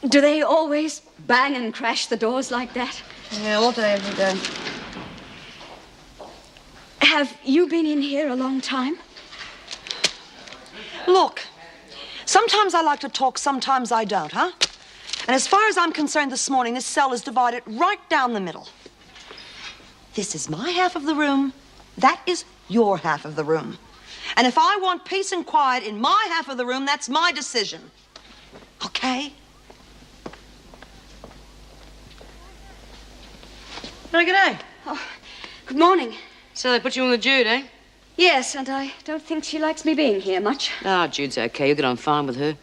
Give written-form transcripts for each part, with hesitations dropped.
Do they always bang and crash the doors like that? Yeah, all day, every day. Have you been in here a long time? Look, sometimes I like to talk, sometimes I don't, huh? And as far as I'm concerned this morning, this cell is divided right down the middle. This is my half of the room. That is your half of the room. And if I want peace and quiet in my half of the room, that's my decision. Okay? No, good day. Oh, good morning. So they put you in with Jude, eh? Yes, and I don't think she likes me being here much. Ah, Jude's okay. You'll get on fine with her.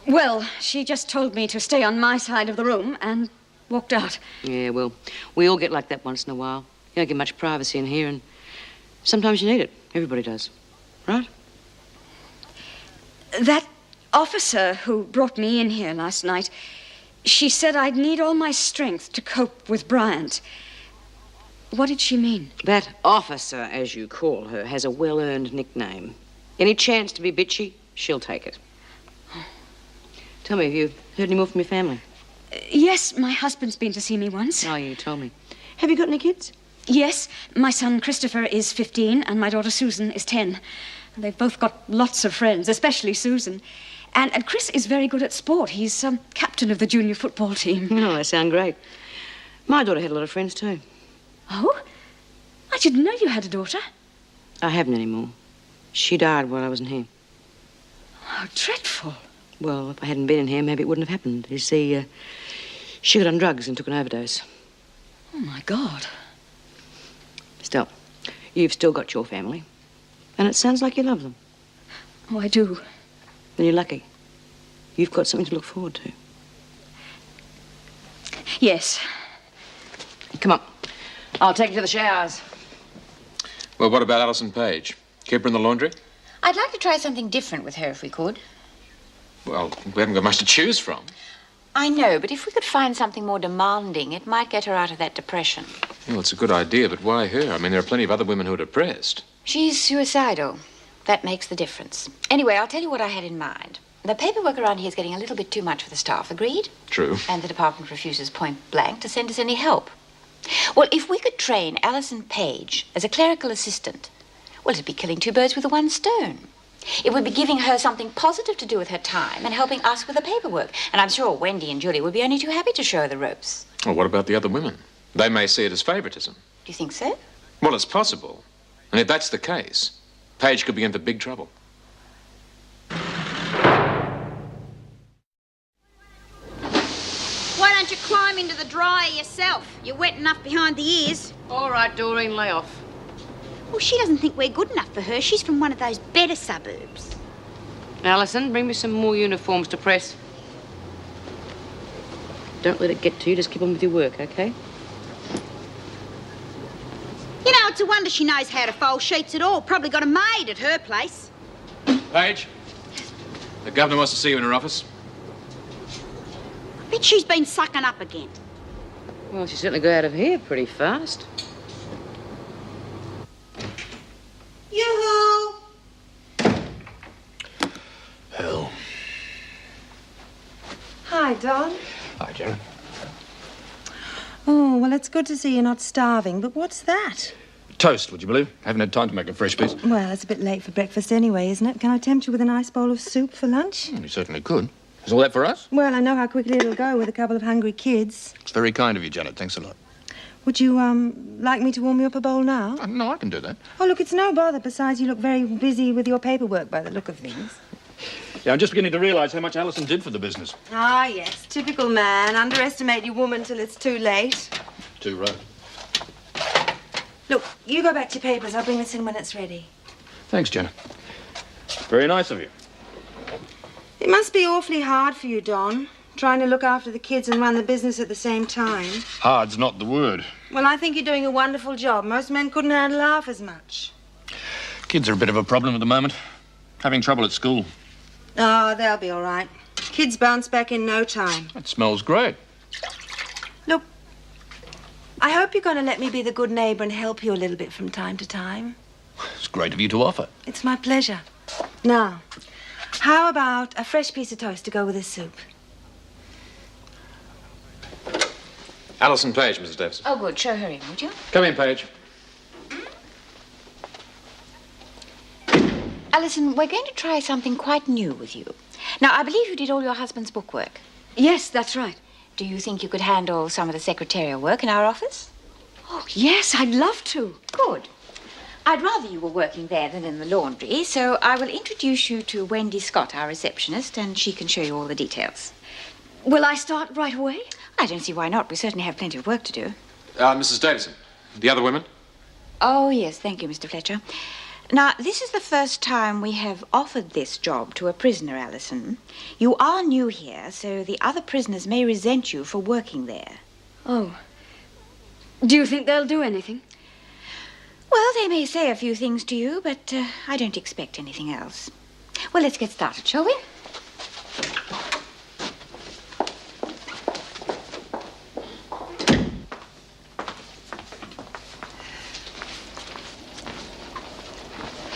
Well, she just told me to stay on my side of the room and walked out. Yeah, well, we all get like that once in a while. You don't get much privacy in here, and sometimes you need it. Everybody does. Right? That officer who brought me in here last night, she said I'd need all my strength to cope with Bryant. What did she mean? That officer, as you call her, has a well-earned nickname. Any chance to be bitchy, she'll take it. Tell me, have you heard any more from your family? Yes, my husband's been to see me once. Oh, you told me. Have you got any kids? Yes, my son Christopher is 15 and my daughter Susan is 10. They've both got lots of friends, especially Susan. And Chris is very good at sport. He's captain of the junior football team. Oh, they sound great. My daughter had a lot of friends, too. Oh? I didn't know you had a daughter. I haven't anymore. She died while I wasn't here. How dreadful. Well, if I hadn't been in here, maybe it wouldn't have happened. You see, she got on drugs and took an overdose. Oh, my God. Still, you've still got your family. And it sounds like you love them. Oh, I do. Then you're lucky. You've got something to look forward to. Yes. Come on. I'll take you to the showers. Well, what about Alison Page? Keep her in the laundry? I'd like to try something different with her if we could. Well, we haven't got much to choose from. I know, but if we could find something more demanding, it might get her out of that depression. Well, it's a good idea, but why her? I mean, there are plenty of other women who are depressed. She's suicidal. That makes the difference. Anyway, I'll tell you what I had in mind. The paperwork around here is getting a little bit too much for the staff, agreed? True. And the department refuses point blank to send us any help. Well, if we could train Alison Page as a clerical assistant, well, it'd be killing two birds with one stone. It would be giving her something positive to do with her time and helping us with the paperwork. And I'm sure Wendy and Julie would be only too happy to show her the ropes. Well, what about the other women? They may see it as favoritism. Do you think so? Well, it's possible. And if that's the case, Page could be in for big trouble. Why don't you climb into the dryer yourself? You're wet enough behind the ears. All right, Doreen, lay off. Well, she doesn't think we're good enough for her. She's from one of those better suburbs. Alison, bring me some more uniforms to press. Don't let it get to you. Just keep on with your work, okay? You know, it's a wonder she knows how to fold sheets at all. Probably got a maid at her place. Page, the governor wants to see you in her office. I bet she's been sucking up again. Well, she certainly got out of here pretty fast. Yoo-hoo! Hell. Hi, Don. Hi, Jen. Oh, well, it's good to see you're not starving, but what's that? Toast, would you believe? Haven't had time to make a fresh piece. Well, it's a bit late for breakfast anyway, isn't it? Can I tempt you with a nice bowl of soup for lunch? You certainly could. Is all that for us? Well, I know how quickly it'll go with a couple of hungry kids. It's very kind of you, Janet. Thanks a lot. Would you, like me to warm you up a bowl now? No, I can do that. Oh, look, it's no bother. Besides, you look very busy with your paperwork by the look of things. Yeah, I'm just beginning to realise how much Alison did for the business. Ah, yes. Typical man. Underestimate your woman till it's too late. Too right. Look, you go back to your papers. I'll bring this in when it's ready. Thanks, Janet. Very nice of you. It must be awfully hard for you, Don, trying to look after the kids and run the business at the same time. Hard's not the word. Well, I think you're doing a wonderful job. Most men couldn't handle half as much. Kids are a bit of a problem at the moment. Having trouble at school. Oh, they'll be all right. Kids bounce back in no time. That smells great. Look, I hope you're going to let me be the good neighbour and help you a little bit from time to time. It's great of you to offer. It's my pleasure. Now, how about a fresh piece of toast to go with this soup? Alison Page, Mrs. Davis. Oh, good. Show her in, would you? Come in, Page. Alison, we're going to try something quite new with you. Now, I believe you did all your husband's bookwork. Yes, that's right. Do you think you could handle some of the secretarial work in our office? Oh, yes, I'd love to. Good. I'd rather you were working there than in the laundry, so I will introduce you to Wendy Scott, our receptionist, and she can show you all the details. Will I start right away? I don't see why not. We certainly have plenty of work to do. Mrs. Davison, the other women? Oh, yes, thank you, Mr. Fletcher. Now, this is the first time we have offered this job to a prisoner, Alison. You are new here, so the other prisoners may resent you for working there. Oh. Do you think they'll do anything? Well, they may say a few things to you, but I don't expect anything else. Well, let's get started, shall we?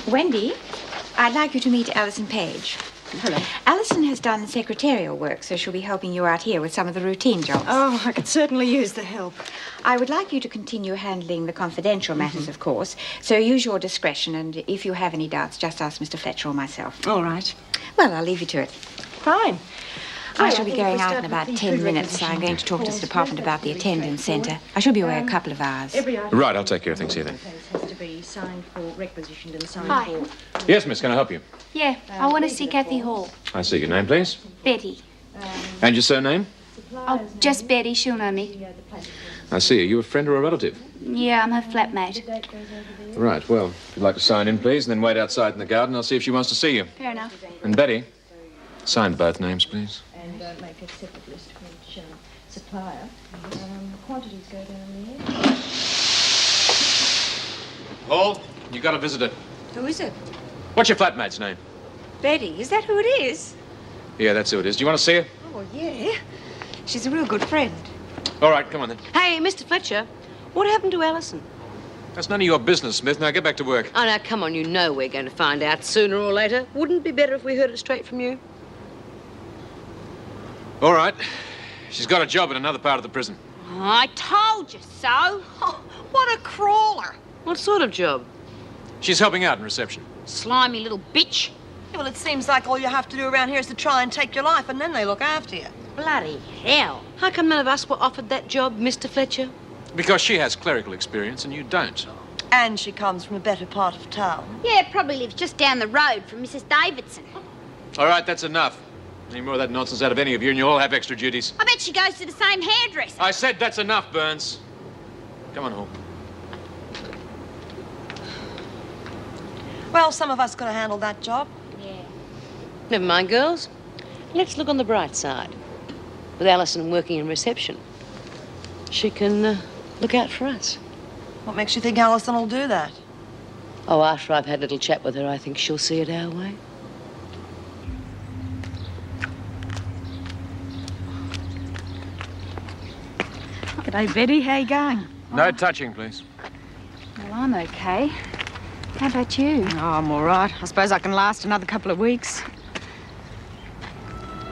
Wendy, I'd like you to meet Alison Page. Hello. Alison has done secretarial work, so she'll be helping you out here with some of the routine jobs. Oh, I could certainly use the help. I would like you to continue handling the confidential matters, of course, so use your discretion, and if you have any doubts, just ask Mr. Fletcher or myself. All right. Well, I'll leave you to it. Fine. I shall be going out in about 10 minutes. I'm going to talk to the department about the attendance centre. I shall be away a couple of hours. Right, I'll take care of things here then. Has to be signed for, requisitioned and signed Hi. for. Yes, miss, can I help you? Yeah, I want to see Kathy Hall. I see. Your name, please? Betty. And your surname? Oh, just Betty. She'll know me. I see. Are you a friend or a relative? Yeah, I'm her flatmate. Right, well, if you'd like to sign in, please, and then wait outside in the garden. I'll see if she wants to see you. Fair enough. And Betty, sign both names, please. And make a separate list for each supplier. Quantities go down there. Paul, you got a visitor. Who is it? What's your flatmate's name? Betty. Is that who it is? Yeah, that's who it is. Do you want to see her? Oh, yeah. She's a real good friend. All right, come on then. Hey, Mr. Fletcher, what happened to Alison? That's none of your business, Smith. Now get back to work. Oh, now, come on, you know we're going to find out sooner or later. Wouldn't it be better if we heard it straight from you? All right. She's got a job in another part of the prison. I told you so. Oh, what a crawler. What sort of job? She's helping out in reception. Slimy little bitch. Yeah, well, it seems like all you have to do around here is to try and take your life, and then they look after you. Bloody hell. How come none of us were offered that job, Mr. Fletcher? Because she has clerical experience and you don't. And she comes from a better part of town. Yeah, probably lives just down the road from Mrs. Davidson. All right, that's enough. Any more of that nonsense out of any of you and you'll all have extra duties. I bet she goes to the same hairdresser. I said that's enough, Burns. Come on, Hall. Well, some of us could have handled that job. Yeah. Never mind, girls. Let's look on the bright side. With Alison working in reception, she can look out for us. What makes you think Alison will do that? Oh, after I've had a little chat with her, I think she'll see it our way. G'day, Betty. How you going? No touching, please. Well, I'm okay. How about you? Oh, I'm all right. I suppose I can last another couple of weeks.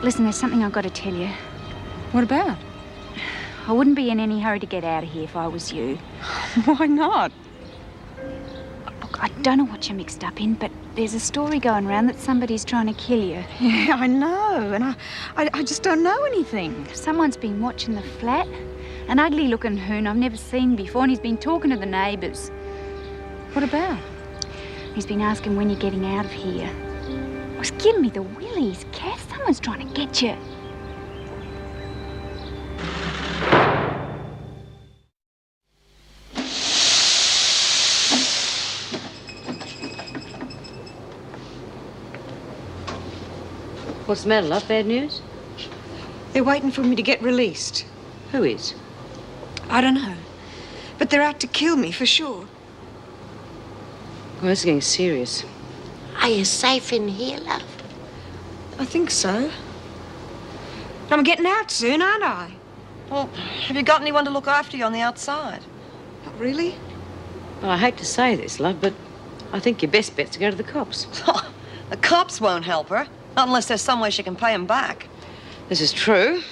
Listen, there's something I've got to tell you. What about? I wouldn't be in any hurry to get out of here if I was you. Why not? Look, I don't know what you're mixed up in, but there's a story going around that somebody's trying to kill you. Yeah, I know. And I just don't know anything. Someone's been watching the flat. An ugly-looking hoon I've never seen before, and he's been talking to the neighbours. What about? He's been asking when you're getting out of here. Oh, it's giving me the willies, Cat. Someone's trying to get you. What's the matter, love? Bad news? They're waiting for me to get released. Who is? I don't know. But they're out to kill me for sure. Well, this is getting serious. Are you safe in here, love? I think so. But I'm getting out soon, aren't I? Well, have you got anyone to look after you on the outside? Not really. Well, I hate to say this, love, but I think your best bet's to go to the cops. The cops won't help her. Not unless there's some way she can pay them back. This is true.